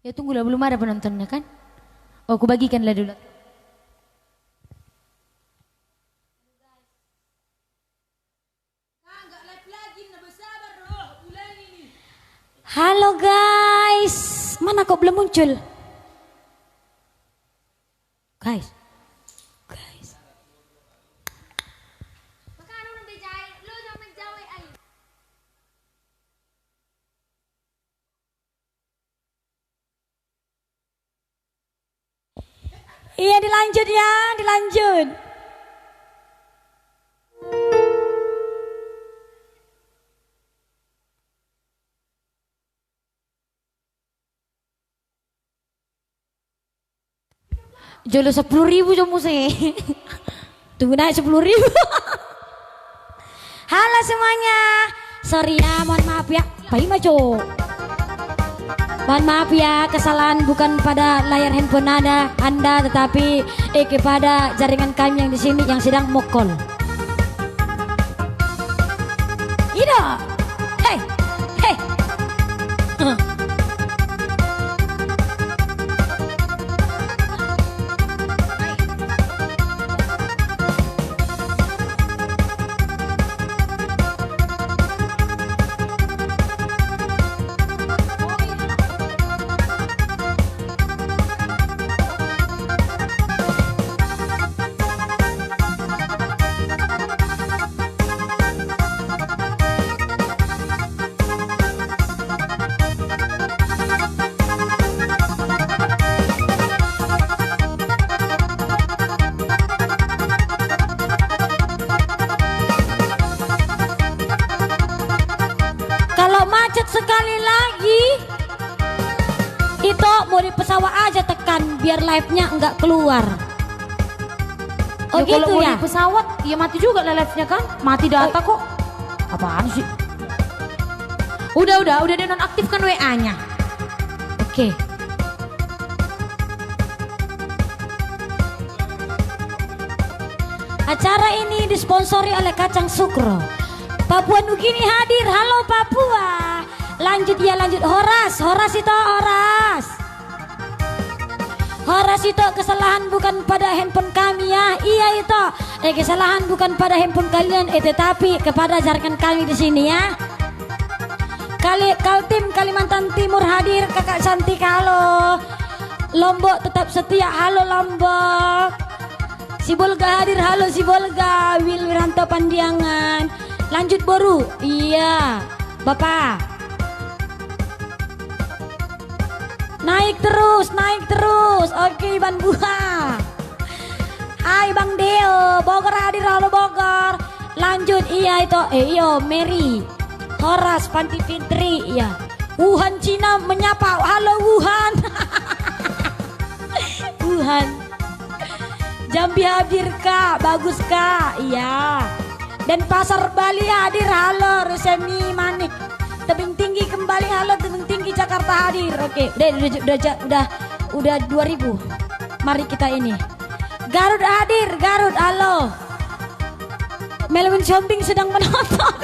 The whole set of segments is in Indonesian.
Ya tunggulah, belum ada penontonnya kan? Oh, aku bagikanlah dulu. Halo guys, mana kok belum muncul? Guys. Iya dilanjut ya, dilanjut. Jolo 10.000 cuma sih. Tunggu naik 10.000. Halo semuanya. Sorry ya, mohon maaf ya. Bayi maco. Mohon maaf ya, kesalahan bukan pada layar handphone Anda, tetapi kepada jaringan kami yang di sini yang sedang mokol. Ida, hey, hey. Macet sekali lagi itu mau di pesawat aja tekan biar live-nya enggak keluar. Oh ya, gitu kalau ya, di pesawat ya mati juga live-nya kan, mati data kok. Apaan sih? Udah dinonaktifkan WA-nya. Oke. Acara ini disponsori oleh Kacang Sukro. Papua Nugini hadir. Halo Papua. Lanjut ya, lanjut. Horas itu kesalahan bukan pada handphone kami ya. Iya itu. Kesalahan bukan pada handphone kalian, tetapi kepada jaringan kami di sini ya. Kaltim Kalimantan Timur hadir. Kakak cantik halo. Lombok tetap setia halo Lombok. Sibolga hadir halo Sibolga. Wiranto Pandiangan. Lanjut Boru. Iya Bapak. Naik terus. Oke Ban Buah. Hai Bang Deo. Bogor hadir halo Bogor. Lanjut iya itu. Iyo Mary. Horas Panti Fitri. Iya. Wuhan Cina menyapa. Halo Wuhan. Wuhan. Jambi hadir Kak. Bagus Kak. Iya. Dan Pasar Bali hadir halo Rusemi Manik. Tebing tinggi kembali halo tebing tinggi Jakarta hadir. Oke, udah 2000. Mari kita ini. Garut hadir, Garut halo. Melvin Shopping sedang menonton.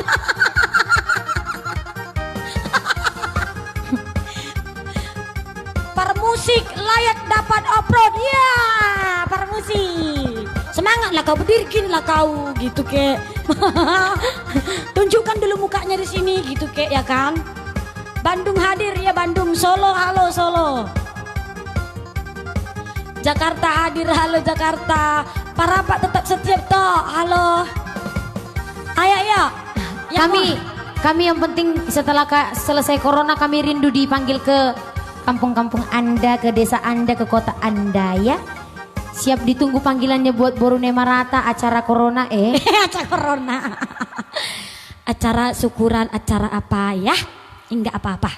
Permusik layak dapat off-road ya, permusik. Semangatlah kau, berdiri gini lah kau gitu kek. Tunjukkan dulu mukanya di sini gitu kek ya kan. Bandung hadir ya Bandung. Solo halo Solo. Jakarta hadir halo Jakarta. Parapat tetap setiap toh halo. Ayo ya. Kami yang penting setelah selesai corona kami rindu dipanggil ke kampung-kampung Anda, ke desa Anda, ke kota Anda ya. Siap ditunggu panggilannya buat Borune Marata acara corona acara corona. Acara syukuran, acara apa ya? Enggak apa-apa.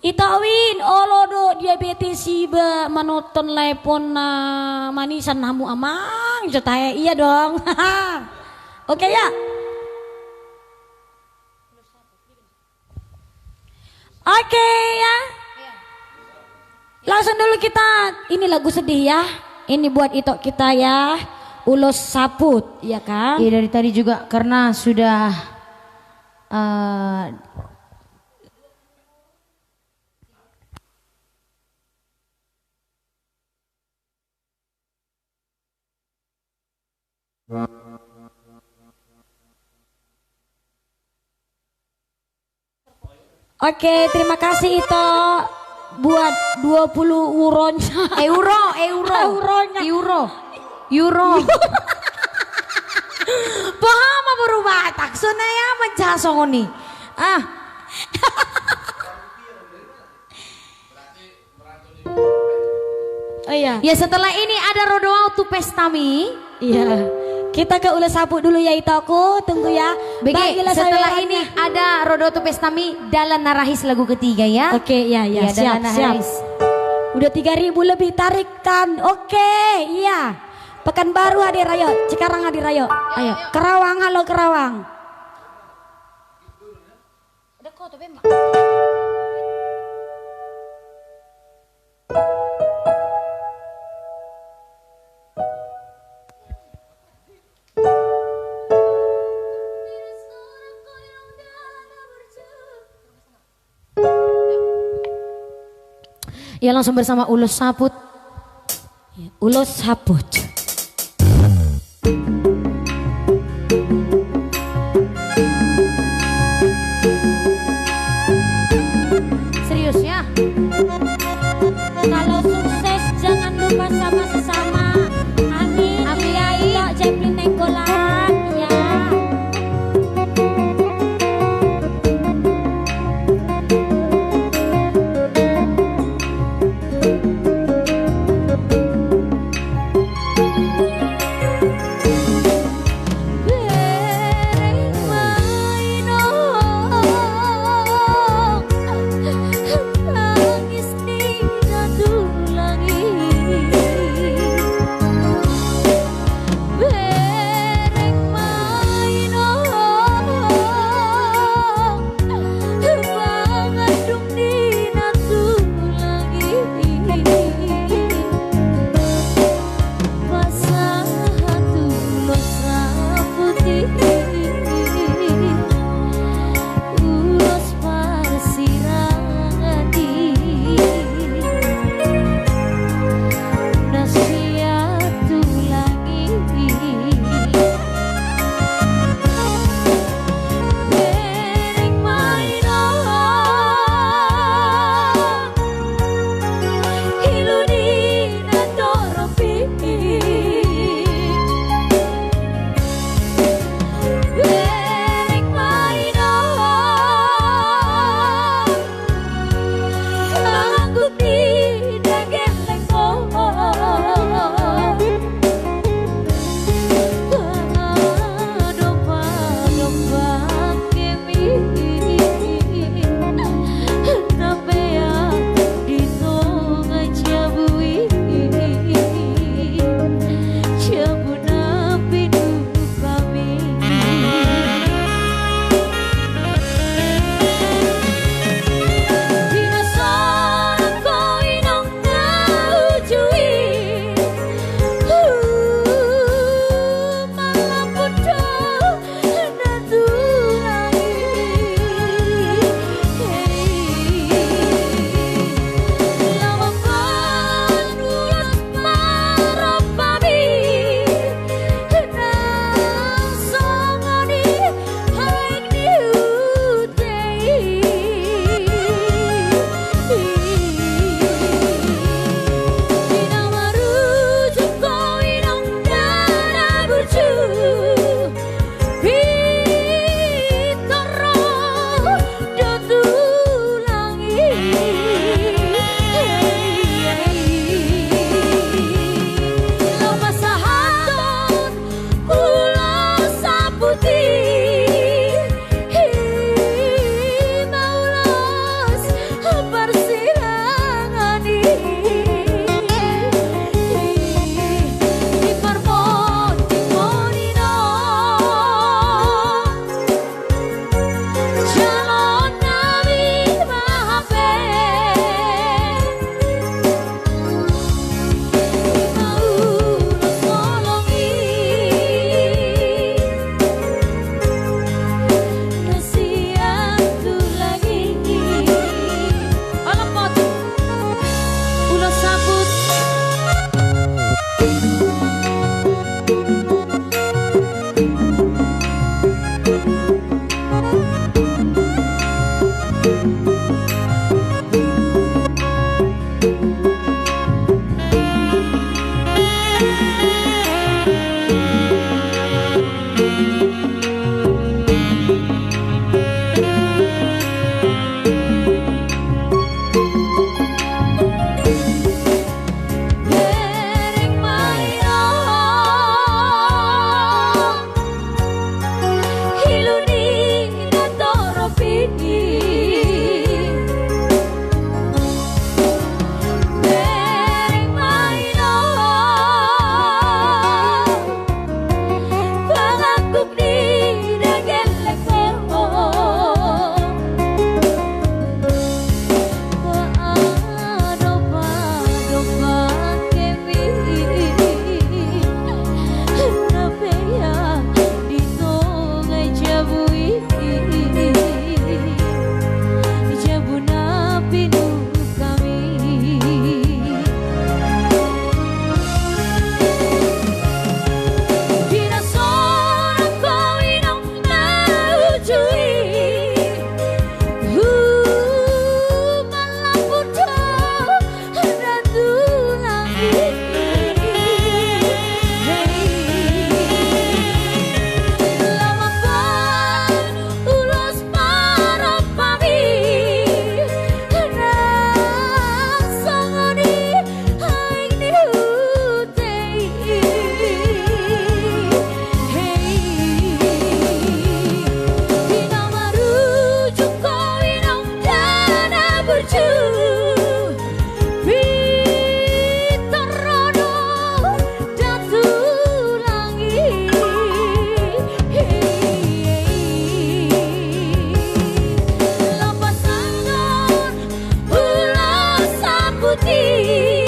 Itawin olodo diabetes siba manoton lepon manisan namu amang jataya iya dong. Oke ya. Oke ya. Langsung dulu kita, ini lagu sedih ya. Ini buat itu kita ya. Ulos Saput, ya kan? Iya dari tadi juga karena sudah Oke, terima kasih Ito buat 20 euronya. Euronya. Euro. Paham berubah tak sunaya mencasong nih. Oh iya. Ya setelah ini ada rodoa tu pestami. Iya. Kita ke Ule Sapu dulu ya Itoku, tunggu ya. Baiklah, setelah ini ada rodoa tu pestami Dalan Narahis lagu ketiga ya. Oke, ya, siap. Udah 3.000 lebih tarikan. Oke, iya. Pekanbaru hadir ayo, Cikarang hadir ayo. Ayo, Kerawang, halo Kerawang. Udah kok tuh Bema. Ya langsung bersama Ulus Saput. Ulus Saput. Serius ya? Kalau sukses jangan lupa sama sesama. Amin. Amin. Ya, Ito Jeplin Nenggolan. Ya. putih.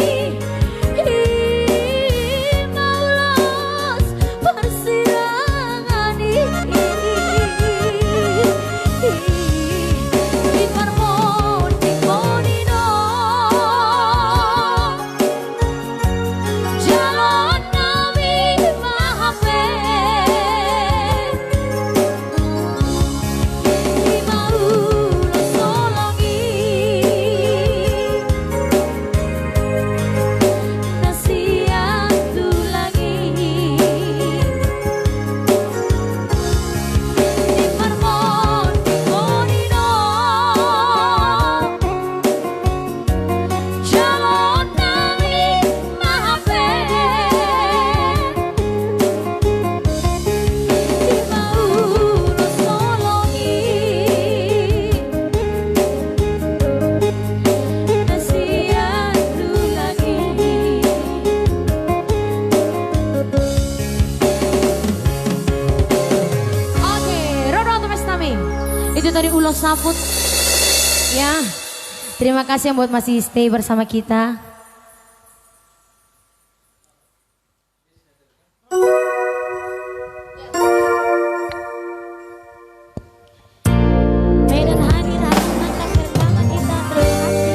Itu tadi ulos saput. Ya. Terima kasih yang buat masih stay bersama kita. Medan hadir hari mantap pertama kita. Terima kasih.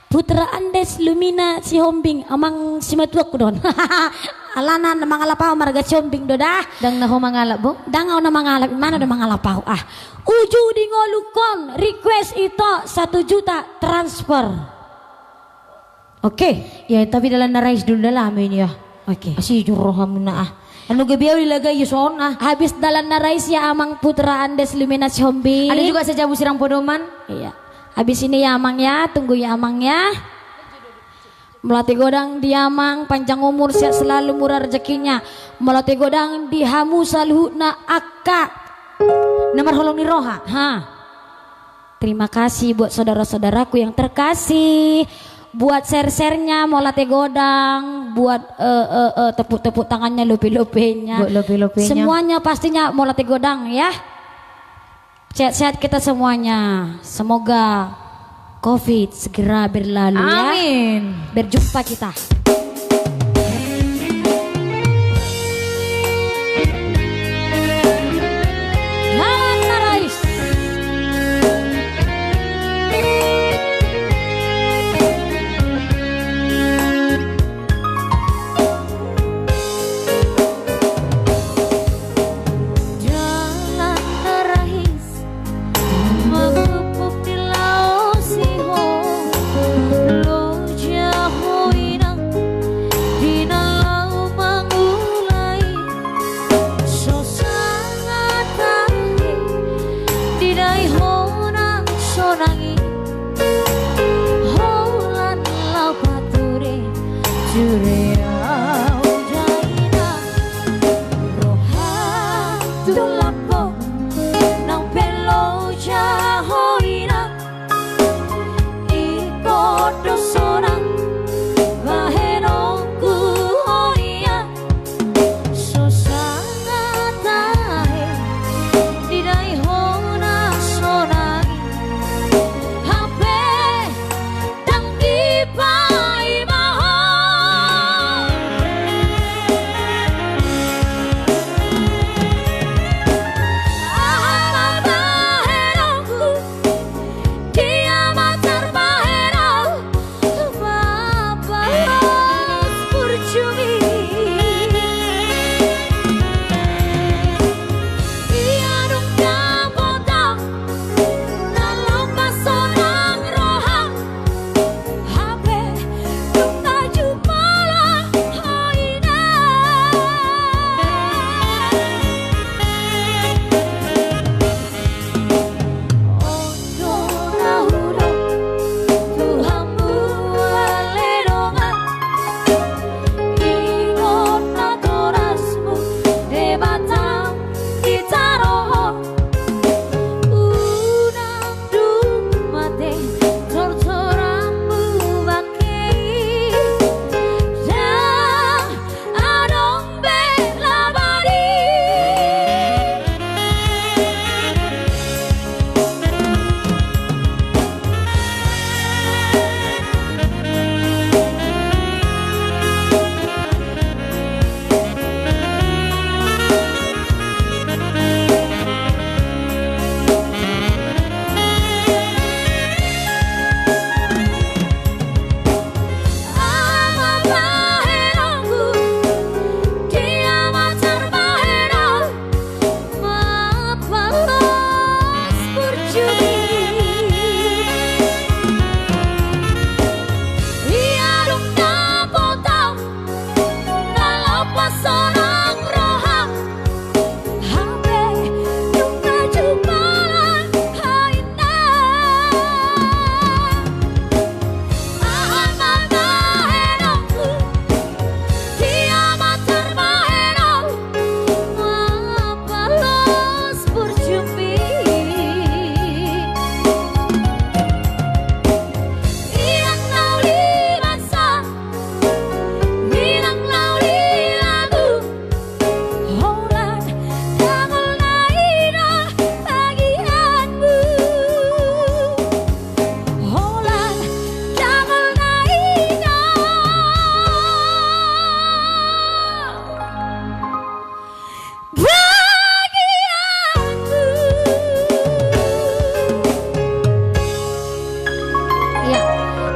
Putra Andes Lumina si Hombing amang si matuak ko doon. Alana na mga lapaw marga si Hombing do dah. Dang na ho mangalap bo? Dangaw na mga lapaw, mana na mga lapaw ah. Uju di ngolukon, request ito 1 juta transfer. Oke. Ya tapi dalam na rice dulu dalam ini ya. Oke. Asi juroham na ah. Ano gabi ilagay yuson ah. Habis dalan na rice ya amang Putra Andes Lumina si Hombing. Ada juga saja busirang podoman. Iya. Habis ini ya amang ya, tunggu ya amang ya. Melati godang di amang, panjang umur sehat selalu murah rezekinya. Melati godang di hamu saluhna akka. Nomor holong ni roha. Ha. Terima kasih buat saudara-saudaraku yang terkasih. Buat share-sharenya Molate Godang, buat tepuk-tepuk tangannya, lope-lopenya. Buat lope-lopenya. Semuanya pastinya Molate Godang ya. Sehat-sehat kita semuanya. Semoga COVID segera berlalu ya. Amin. Berjumpa kita. Jalan Narais.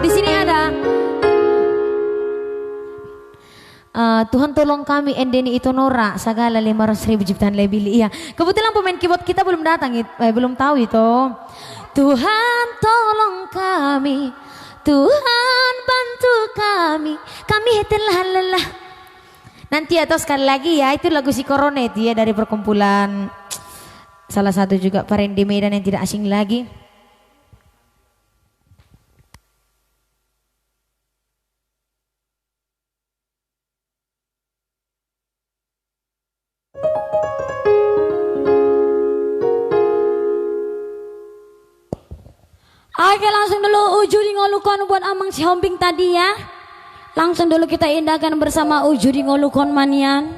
Di sini ada Tuhan tolong kami Endeni Itonora segala 500.000 jutaan lebih. Iya, kebetulan pemain keyboard kita belum datang, belum tahu itu. Tuhan tolong kami, Tuhan bantu kami telah lelah. Nanti atau sekali lagi ya, itu lagu si Koronet ya dari perkumpulan salah satu juga Parendi Medan yang tidak asing lagi. Oke, langsung dulu Ujudi Ngolukon buat Amang si Hombing tadi ya. Langsung dulu kita indahkan bersama Ujudi Ngolukon Manian.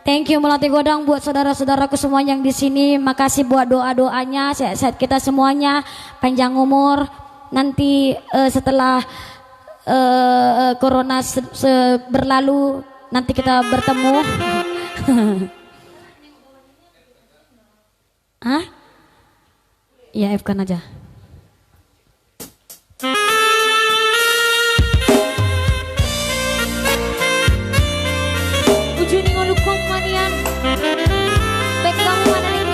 Thank you Melati Godang buat saudara-saudaraku semua yang di sini. Makasih buat doa-doanya, sehat-sehat kita semuanya, panjang umur. Nanti setelah corona berlalu nanti kita bertemu. Hah? Ya, F-kan aja. Ujuni Ngolukon Manian. Baik kamu mana nih?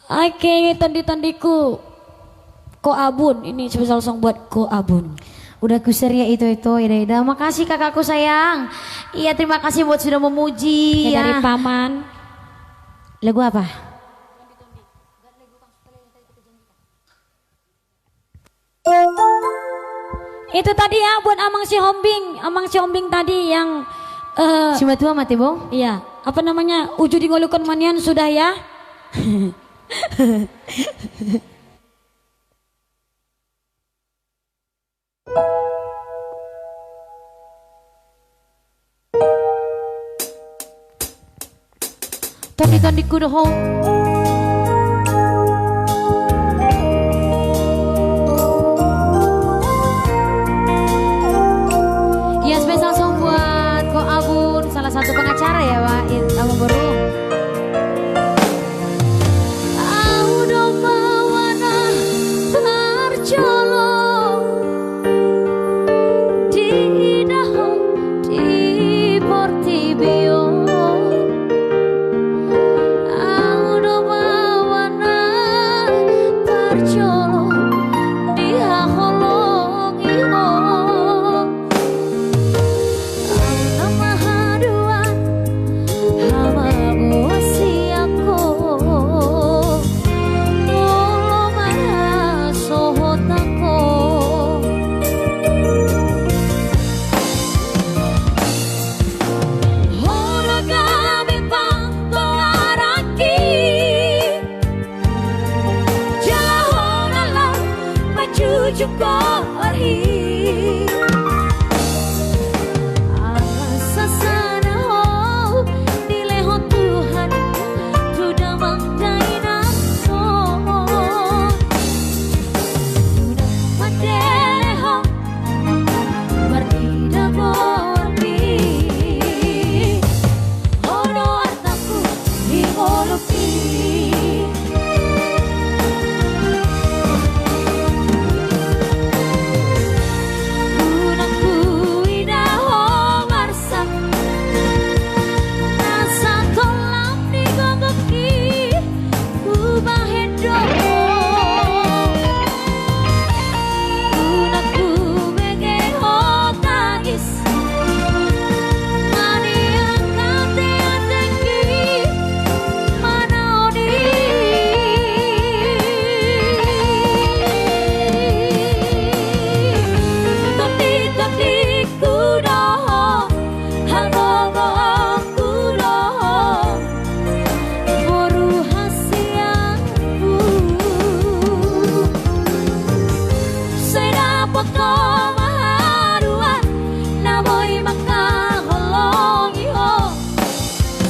Oke, tandi-tandiku. Ko Abun, ini spesial song buat Ko Abun. Udah kusir ya itu Ida. Makasih kakakku sayang. Iya terima kasih buat sudah memuji Ya, ya. dari paman. Lagu apa? Itu tadi ya buat Amang si Hombing tadi yang Cuma tua mati bong. iya, apa namanya? Uju di ngolukon manian sudah ya. Tandi-tandiku dohong. Ya spesial song buat Ko Abun, salah satu pengacara ya Pak Abang Baru. Audo bawana tercolong di daho di Portibio. Audo bawana tercolong di Haholong Iho. Audo mahaduan hama usiaku. Olo mara sohotako. Hora kami pangkoaraki. Jalahonalah majuju korhi. Asa sana ho dileho Tuhan sudah mangdai nafsu. Sudah madeleho berdida borni. Hono artaku hingolopi. Gunangku idaho marsak. Rasa kolam di gonggoki kubahedo. Gunangku megeho tangis. Mani angkate ateki manaoni. Tati kudoho hangogo kudoho boru hasianku. Saya dapat maharuan naboy makaholong iho.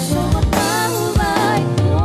Semua tahu baikku.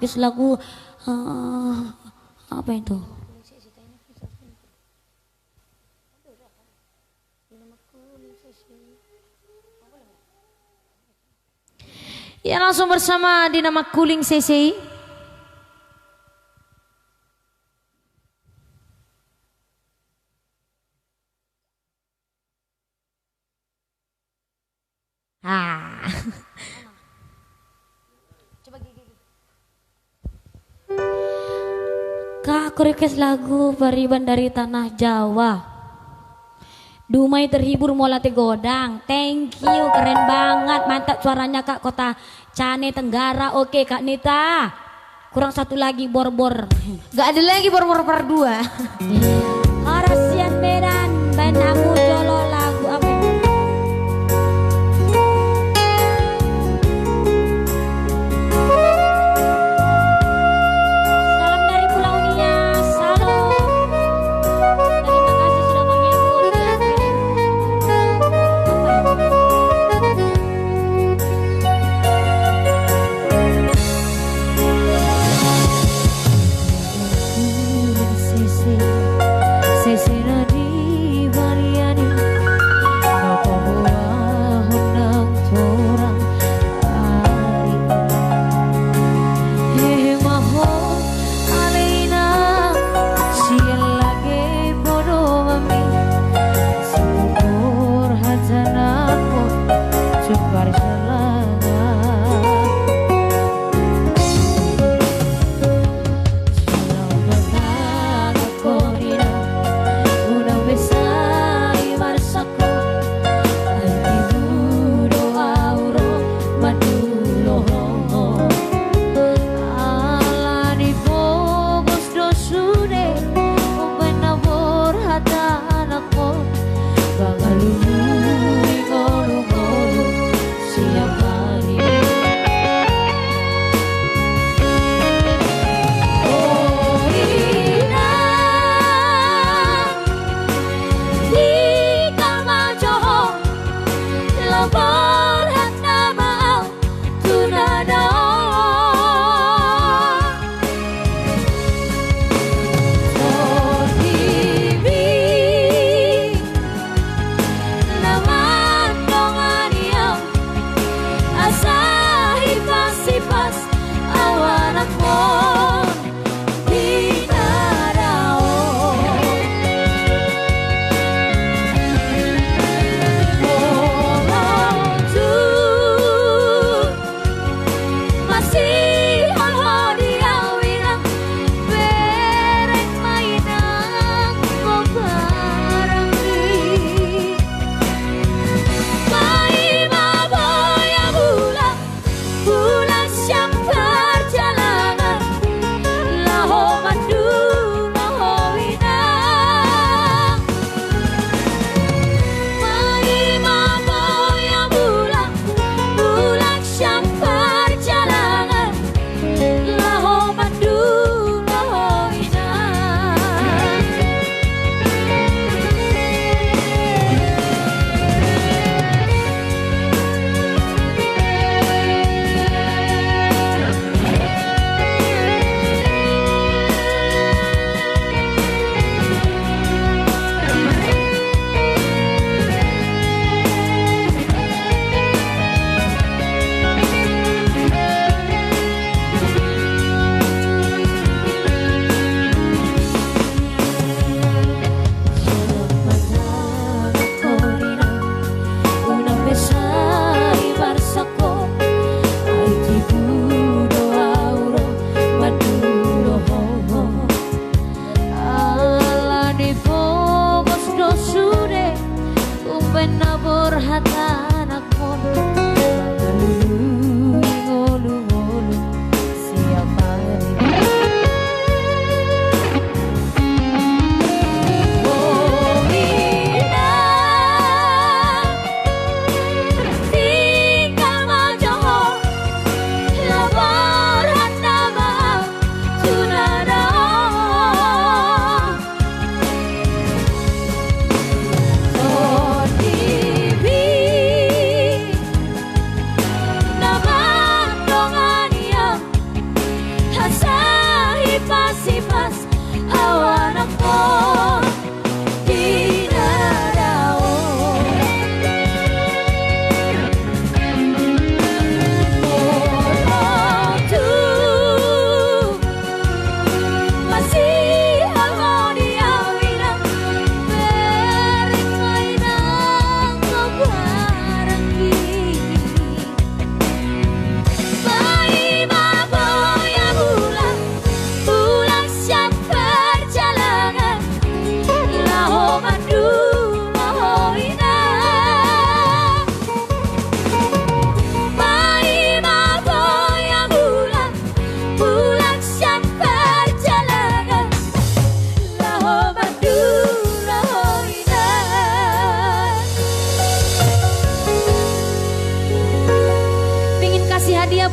request lagu apa itu? Ya langsung bersama Dinama Kuling CCI. Kak, aku request lagu Pariban dari Tanah Jawa. Dumai terhibur mola tegodang. Thank you, keren banget. Mantap suaranya Kak, Kota Cane Tenggara. Oke Kak Nita. Kurang satu lagi bor-bor. Gak ada lagi bor-bor per 2. Harasian Medan, band aku Jolo lagu apa itu? Salam dari Pulau Nias. Halo. Terima kasih sudah menghibur.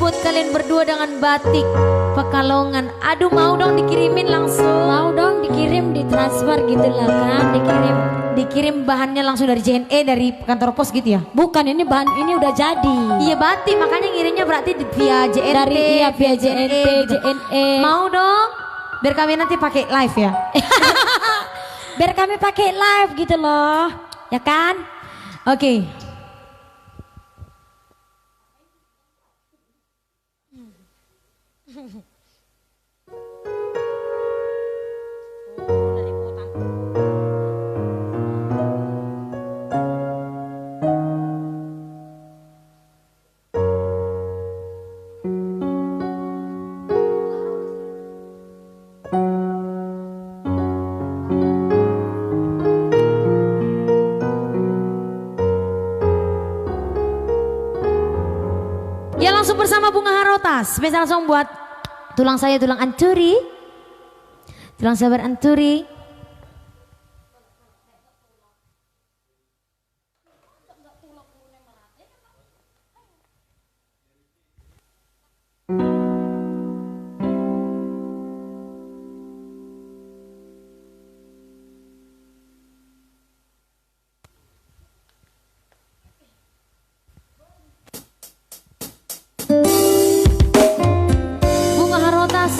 buat kalian berdua dengan batik Pekalongan. Aduh, mau dong dikirimin langsung. Mau dong dikirim, ditransfer gitu lah kan, Dikirim bahannya langsung dari JNE, dari kantor pos gitu ya? Bukan, ini bahan ini udah jadi. Iya batik, makanya ngirimnya berarti via JNT. Dari via JNT, gitu. JNE. Mau dong? Biar kami nanti pakai live ya. Biar kami pakai live gitu loh, ya kan? Oke. Ya langsung bersama Bunga Harotas. Spesial langsung buat tulang saya, tulang anturi. Tulang sabar anturi. Bunga Harotas.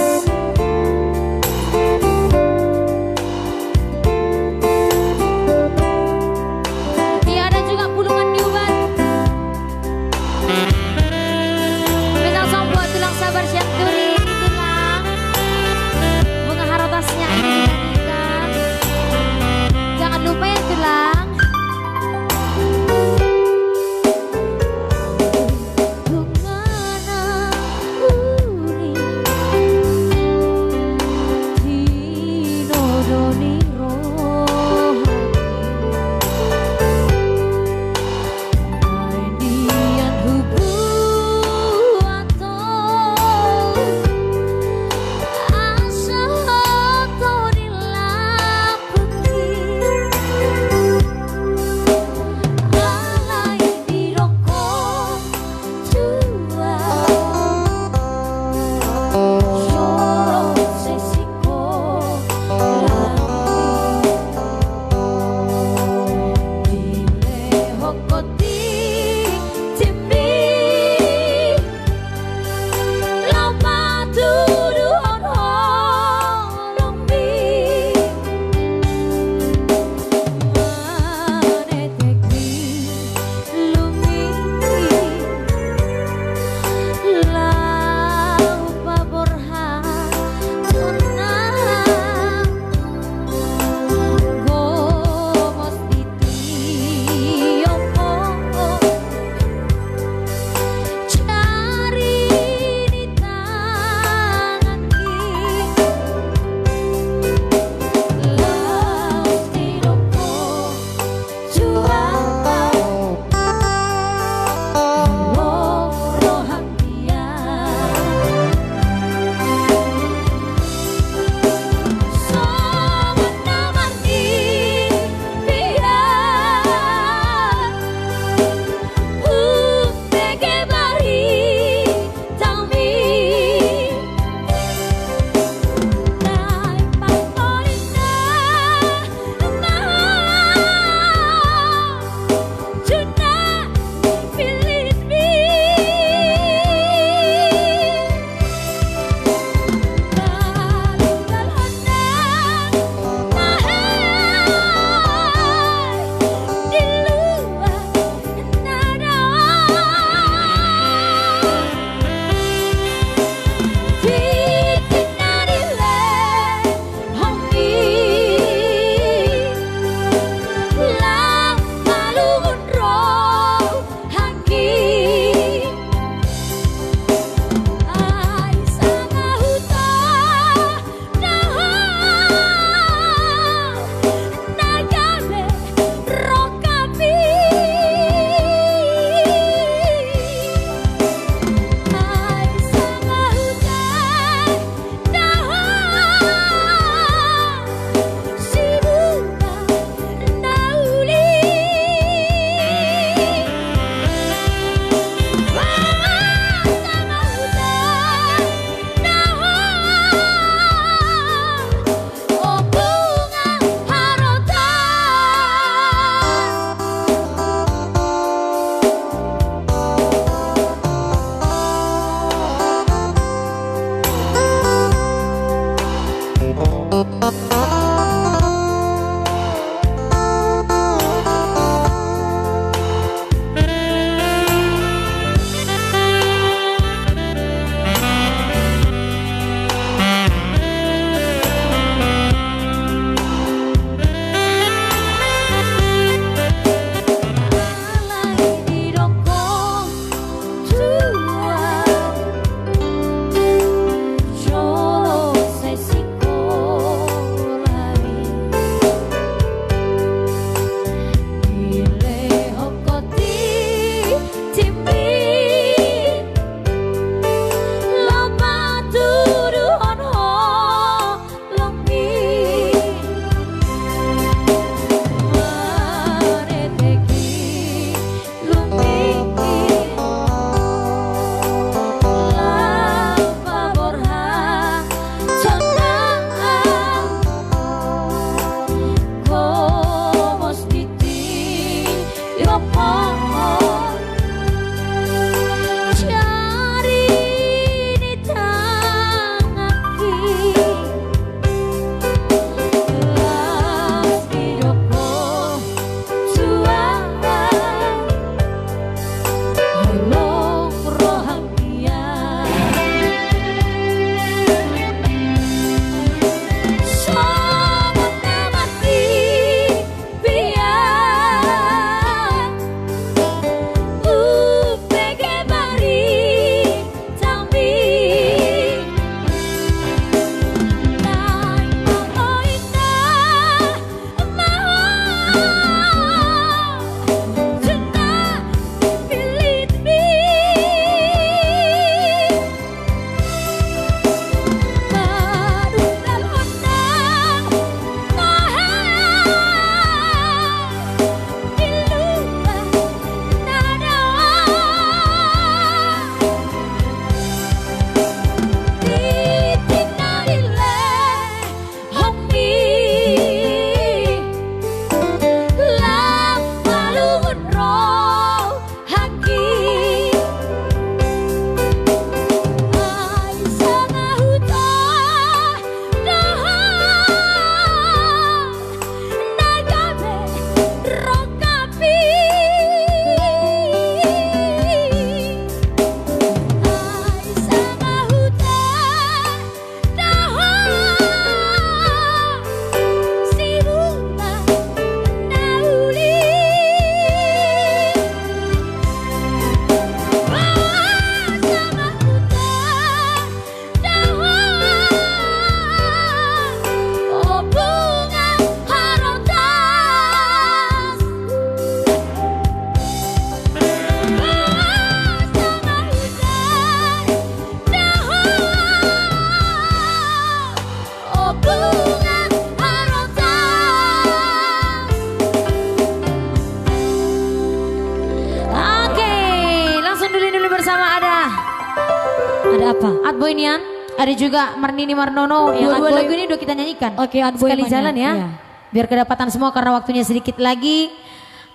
Ada apa? Adboy Nian, ada juga Marnini Marnono. Dua lagu ini udah kita nyanyikan. Oke, Adboy sekali mana? jalan ya. Iya. Biar kedapatan semua karena waktunya sedikit lagi.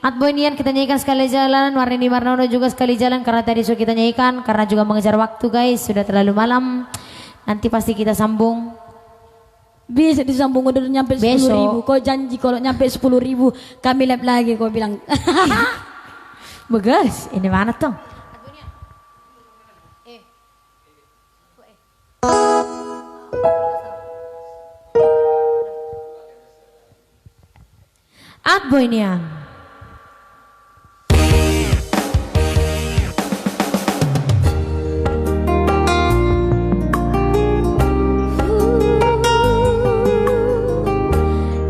Adboy Nian kita nyanyikan sekali jalan, Marnini Marnono juga sekali jalan karena tadi sudah kita nyanyikan karena juga mengejar waktu guys, sudah terlalu malam. Nanti pasti kita sambung. Bisa disambung udah nyampe 10.000. Kau janji kalau nyampe 10.000 kami live lagi kau bilang. Bagus, ini mana tuh? Adboy Nian.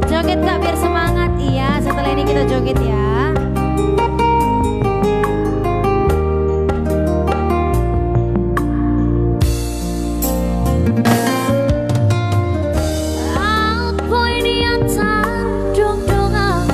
Joget Kak biar semangat. Iya, setelah ini kita joget ya. Adboy Nian tar dong dongang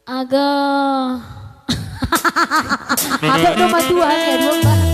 Agak Agak nomor 2 ya, 2.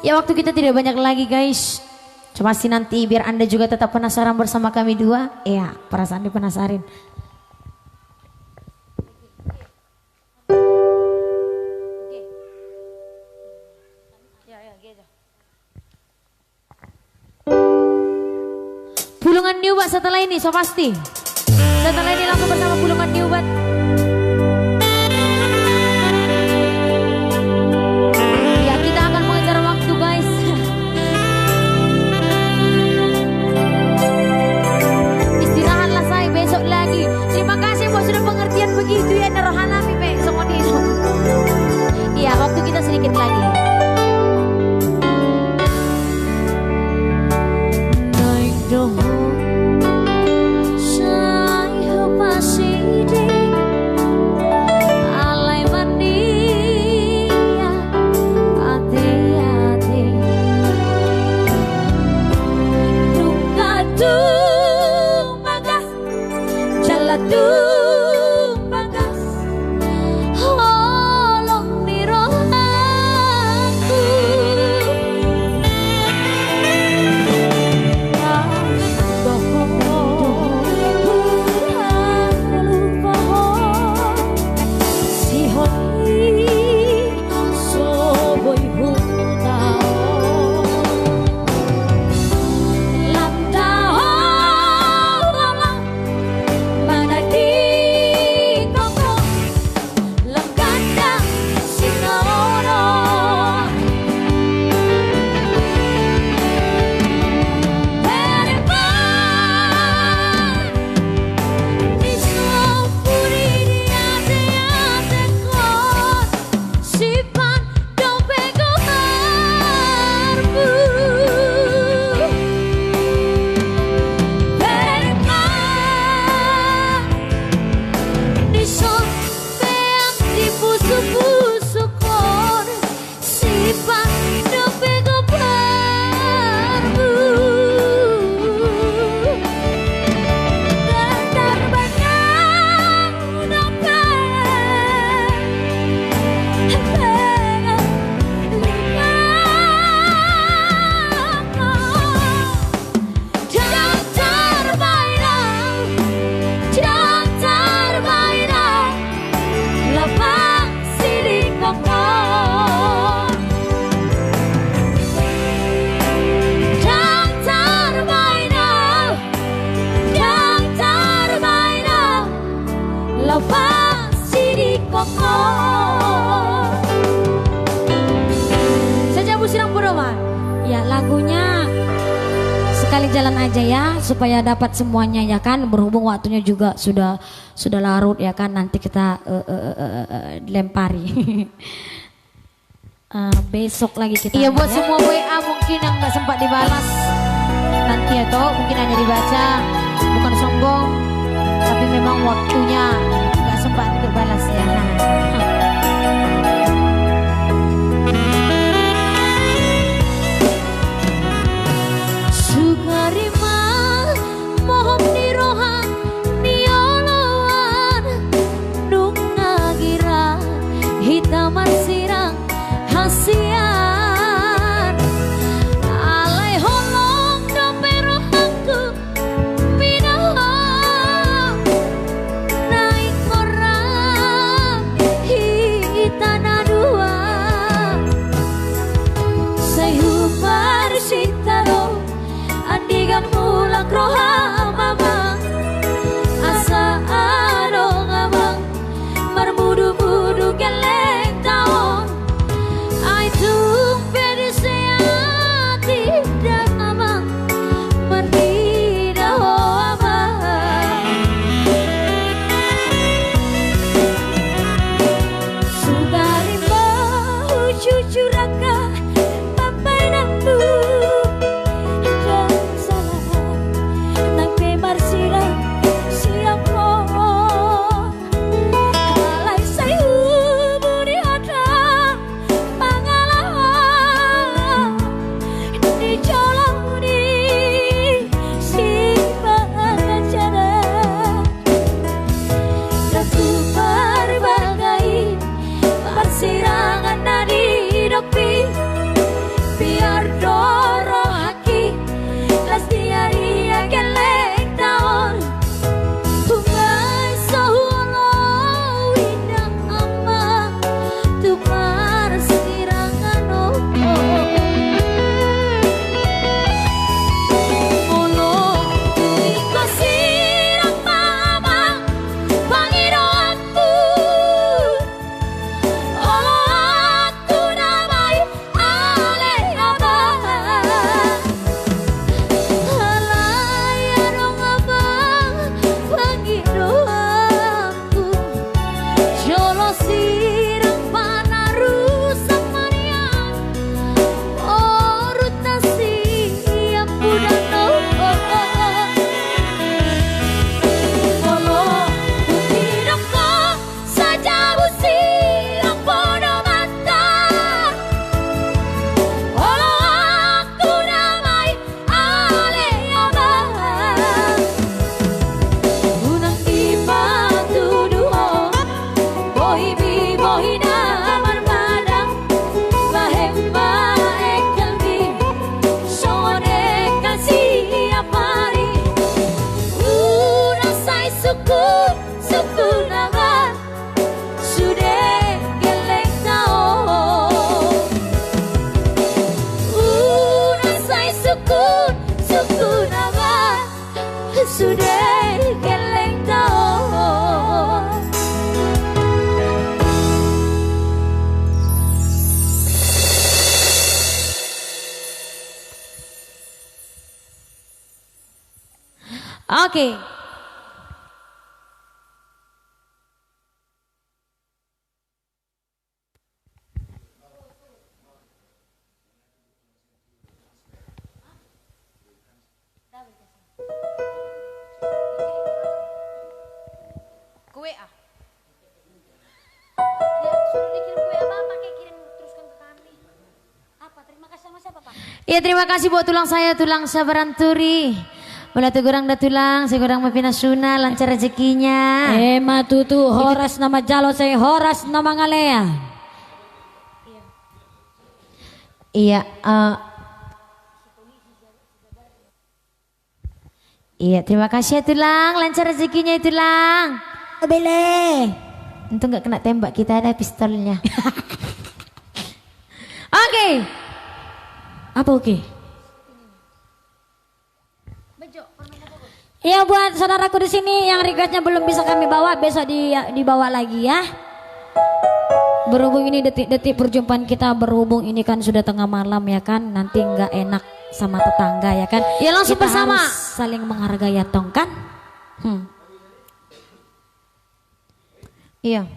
Ya waktu kita tidak banyak lagi guys. Cuma sih nanti biar Anda juga tetap penasaran bersama kami dua. Ya perasaan dipenasarin. Pulungan Newbat setelah ini so pasti. Setelah ini langsung bersama Pulungan Newbat. Terima kasih buat sudah pengertian begitu ya Narohanami besok modino. Iya waktu kita sedikit lagi. Naik doho saya pasidi Roman? Ya lagunya sekali jalan aja ya supaya dapat semuanya ya kan, berhubung waktunya juga sudah larut ya kan, nanti kita dilempari. Besok lagi kita. Iya buat semua WA mungkin yang nggak sempat dibalas nanti ya toh mungkin hanya dibaca, bukan sombong tapi memang waktunya nggak sempat untuk balas ya. Sukarima mohon dirohan nioloan nungagira hitaman sirang hasian alai holong dopero aku minahong naik orang hitana dua sayubar sitaro andiga mulak roha mama asa adong abang marmudu-mudu geleng taon ay tumpedi seati dan abang merdida ho abang sudari mau cucuraka papai nambu biar dorong haki las diaria geleng taon tungai saholo widang ama tumar sirangan olo tuliko sirang mama pangiro aku olo aku namai ale abang alay arong abang pangiro aku jolo sirang panarusak mariang orut nasi yang budano olo tidak kau saja busi yang bodoh mata olo aku namai ale abang unang di batu duho bohi bi bohi namar madang bahemba ekelbi sore kasih apari unang sai suku nama sudah geleng tao unang sai suku nama sudah geleng tao. Oke. Kue ah. Ya, suruh dikirim kue apa pakai kirim teruskan ke kami. Apa? Terima kasih sama siapa, Pak? Iya, terima kasih buat tulang saya, tulang sabaran turi. Mula tegurang da tulang, segurang mapinasuna, lancar rezekinya. Matutu horas nama jalo saya horas nama ngalea. Iya, iya, terima kasih ya tulang, lancar rezekinya ya tulang. Bele. Untung nggak kena tembak, kita ada pistolnya. Oke. Apa oke? Iya buat saudaraku di sini yang requestnya belum bisa kami bawa, besok dibawa lagi ya. Berhubung ini detik-detik perjumpaan kita, berhubung ini kan sudah tengah malam ya kan, nanti nggak enak sama tetangga ya kan. Ya langsung kita bersama. harus saling menghargai ya tong kan. Iya.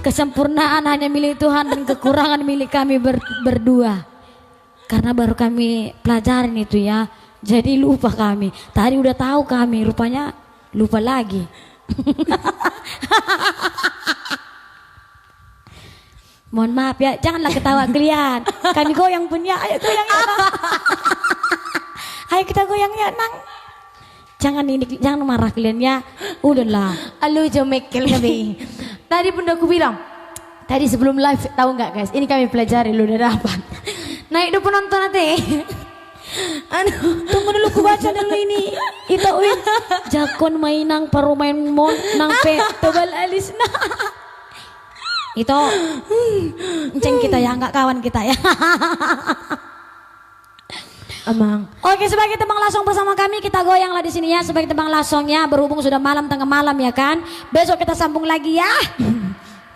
Kesempurnaan hanya milik Tuhan dan kekurangan milik kami berdua. Karena baru kami pelajarin itu ya. Jadi lupa kami. Tadi udah tahu kami, rupanya lupa lagi. Mohon maaf ya, janganlah ketawa kalian. Kami goyang punya, ayo goyang ya. Ayo kita goyang ya nang. Jangan marah kalian ya. Udahlah. Alu jomekel kami. Tadi pun aku bilang, tadi sebelum live tahu nggak guys? Ini kami pelajari lu udah dapat. Naik dulu penonton nanti. Tunggu dulu ku baca dulu ini. Itu win jakon mainang paru main mon nang pe tebal alis na. Itu ceng kita ya, nggak kawan kita ya. Amang. Oke, sebagai tebang lasong bersama kami kita goyanglah di sini ya, sebagai tebang lasongnya, berhubung sudah malam tengah malam ya kan. Besok kita sambung lagi ya.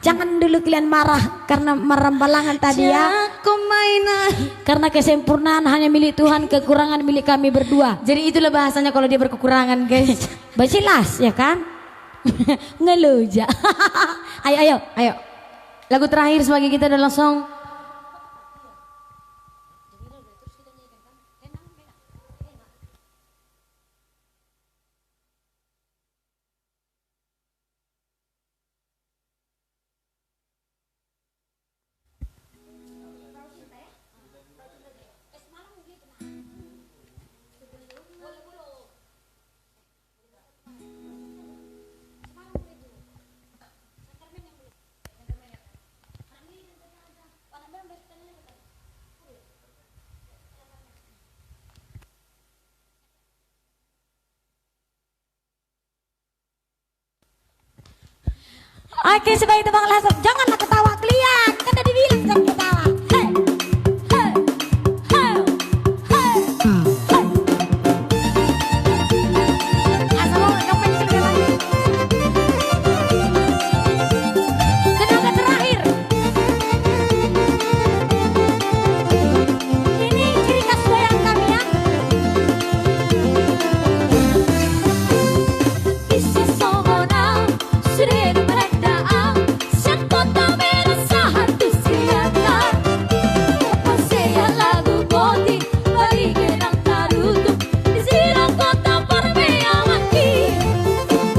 Jangan dulu kalian marah karena merambalangan tadi ya. Karena kesempurnaan hanya milik Tuhan, kekurangan milik kami berdua. Jadi itulah bahasanya kalau dia berkekurangan guys. Bacilas ya kan. Ngeluja. Ayo. Lagu terakhir sebagai kita udah langsung. Oke, sebagai tebang langsung. Janganlah ketawa kalian. Kan tadi bilang jangan ketawa. Hey, hey, hey, hey, hey. Asal mau ngapain sih lagi? Tenaga terakhir. Ini ciri khas goyang kami ya. Isi somona sudah meredaan, sekota merasa hati siakan. Apa saya lagu boti bagi genang tarutu di sirang kota permeawaki.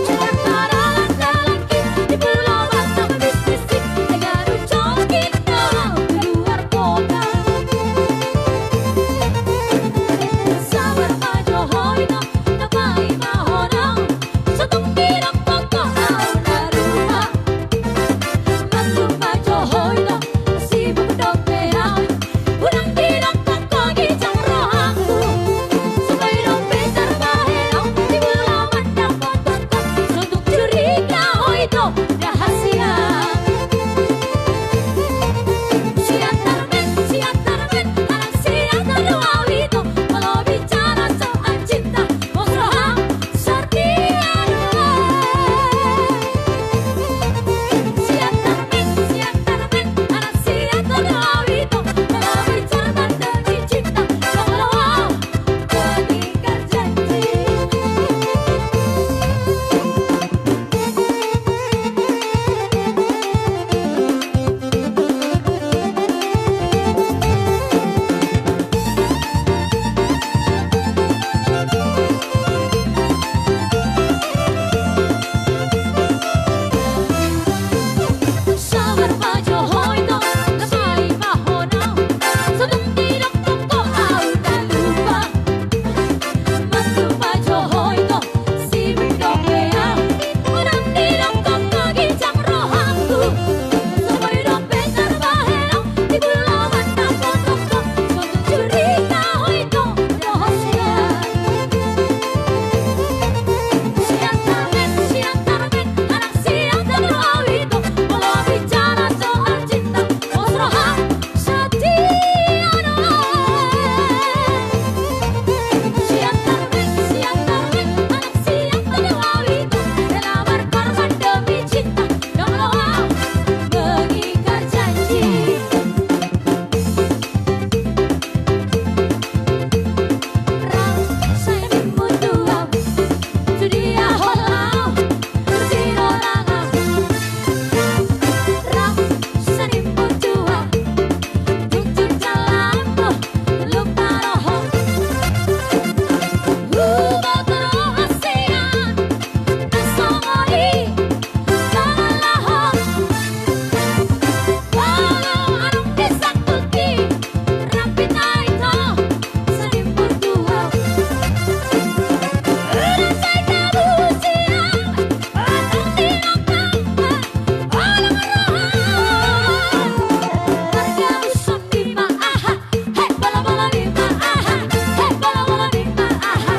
Jakarta laki di pulau Batam bisnisik dengan ucap kita keluar kota. Sabar maju hoino napai mahona sotong kirang koko auna rumah. Mantu maju hoino sibuk dompera urang kirang koko gijang rohaku. Supaya dompet terbaherang di pulau Batam potong suntuk curiga hoino rahasia. Siantarmen, anak siantar wawito. Kalau bicara soal cinta, mosrohang setia dua. Siantarmen, anak siantar wawito. Kalau bicara demi cinta, kalau meninggal janji. Sabar maju hoino napai mahona sotong kirang koko auna lupa. Mantu maju hoino sibuk dompea urang kirang koko gijang rohaku. Supaya dompet terbaherang di pulau Batam potong suntuk curiga hoino rahasia. Siantarmen, anak siantar wawito. Kalau bicara soal cinta, mosrohang setia dua. Siantarmen, anak siantar wawito. Rela berkorban demi cinta, kalau mengikat janji. Rang saya dimutuau Sudia holau Sirolangang Rang saya dimutuau Jujur jalanmu lupa roho Ubah terohasian Nasongoi Balaho Walau anong disakuti Rapi na ito Sa dimutuau Udah saya kabusian Atau tinakama Alam rohan Harga busok bima aha Hei bola-bola bima aha Hei bola-bola bima aha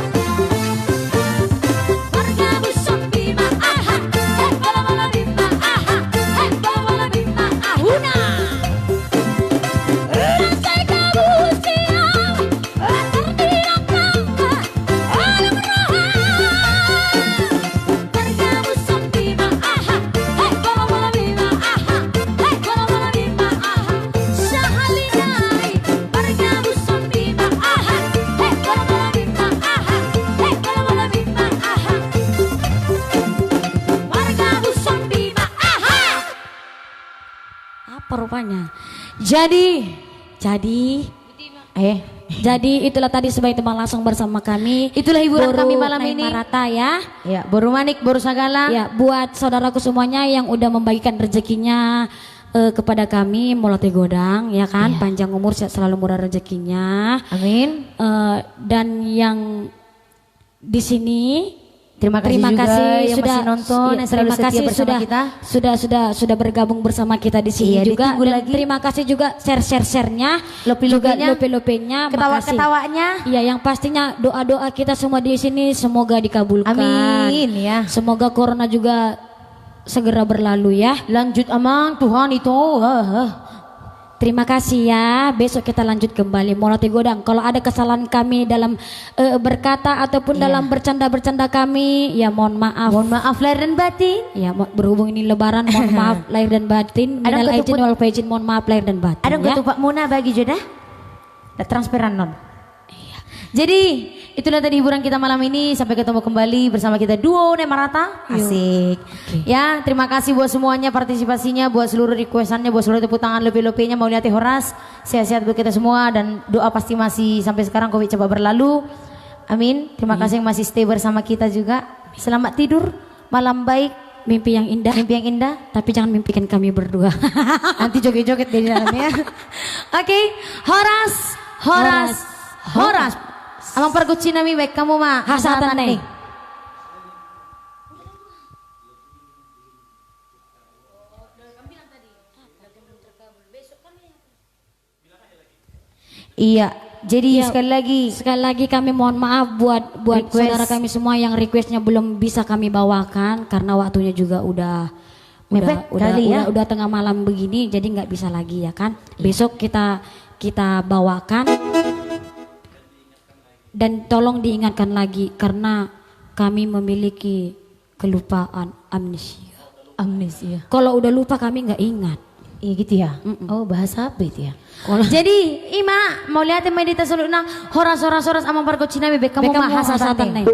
Harga busok bima aha Hei bola-bola bima aha Hei bola-bola bima ahuna Udah saya kabusian Atau tinakama Alam rohan Harga busok bima aha Hei bola-bola bima aha Hei bola-bola bima aha Sahalinay Harga busok bima aha Hei bola-bola bima aha Hei bola-bola bima aha Harga busok bima aha. Apa rupanya? Jadi itulah tadi sebagai teman langsung bersama kami. Itulah hiburan Boru kami malam Naim ini. Marata ya. Ya, boru manik, boru sagala. Ya, buat saudaraku semuanya yang udah membagikan rezekinya kepada kami Molote Godang ya kan, Iya. panjang umur sehat selalu murah rezekinya. Amin. Dan yang di sini Terima kasih juga yang sudah masih nonton, iya, yang selalu terima setia kasih bersama kita. sudah bergabung bersama kita di sini Iya, juga. ditunggu Dan lagi. terima kasih juga share-nya, Lopi-lopinya, juga lope-lopenya, makasih. Ketawa-ketawanya. Iya, yang pastinya doa-doa kita semua di sini semoga dikabulkan. Amin ya. Semoga corona juga segera berlalu ya. Lanjut amang Tuhan itu. Terima kasih ya. Besok kita lanjut kembali. Molati godang. Kalau ada kesalahan kami dalam berkata ataupun dalam bercanda-bercanda kami, ya mohon maaf. Mohon maaf lahir dan batin. Ya berhubung ini lebaran, mohon maaf lahir dan batin. Minal aidin wal faizin, mohon maaf lahir dan batin. Ada ya. Pak Muna bagi jodoh? Transparan non. Iya. Jadi itulah tadi hiburan kita malam ini. Sampai ketemu kembali bersama kita duo Nemarata. Asik. Okay. Ya terima kasih buat semuanya partisipasinya, buat seluruh requestannya, buat seluruh tepuk tangan lebih-lebihnya. Mau lihat Horas, sehat-sehat buat kita semua dan doa pasti masih sampai sekarang Covid coba berlalu. Amin. Terima kasih yang masih stay bersama kita juga. Selamat tidur, malam baik, mimpi yang indah. Mimpi yang indah. Tapi jangan mimpikan kami berdua. Nanti joget-joget di dalamnya. Oke, Horas. Amang perguci nami baik kamu mah hasatan nih. Iya, jadi ya, sekali lagi kami mohon maaf buat saudara kami semua yang requestnya belum bisa kami bawakan karena waktunya juga udah tengah malam begini, jadi nggak bisa lagi ya kan. Besok kita bawakan. Dan tolong diingatkan lagi karena kami memiliki kelupaan amnesia. Kalau udah lupa kami nggak ingat. Iya gitu ya. Oh bahasa apa itu ya? Jadi Ima mau lihat meditasi lu horas amang pargo cina bebek kamu mah hasatan nih.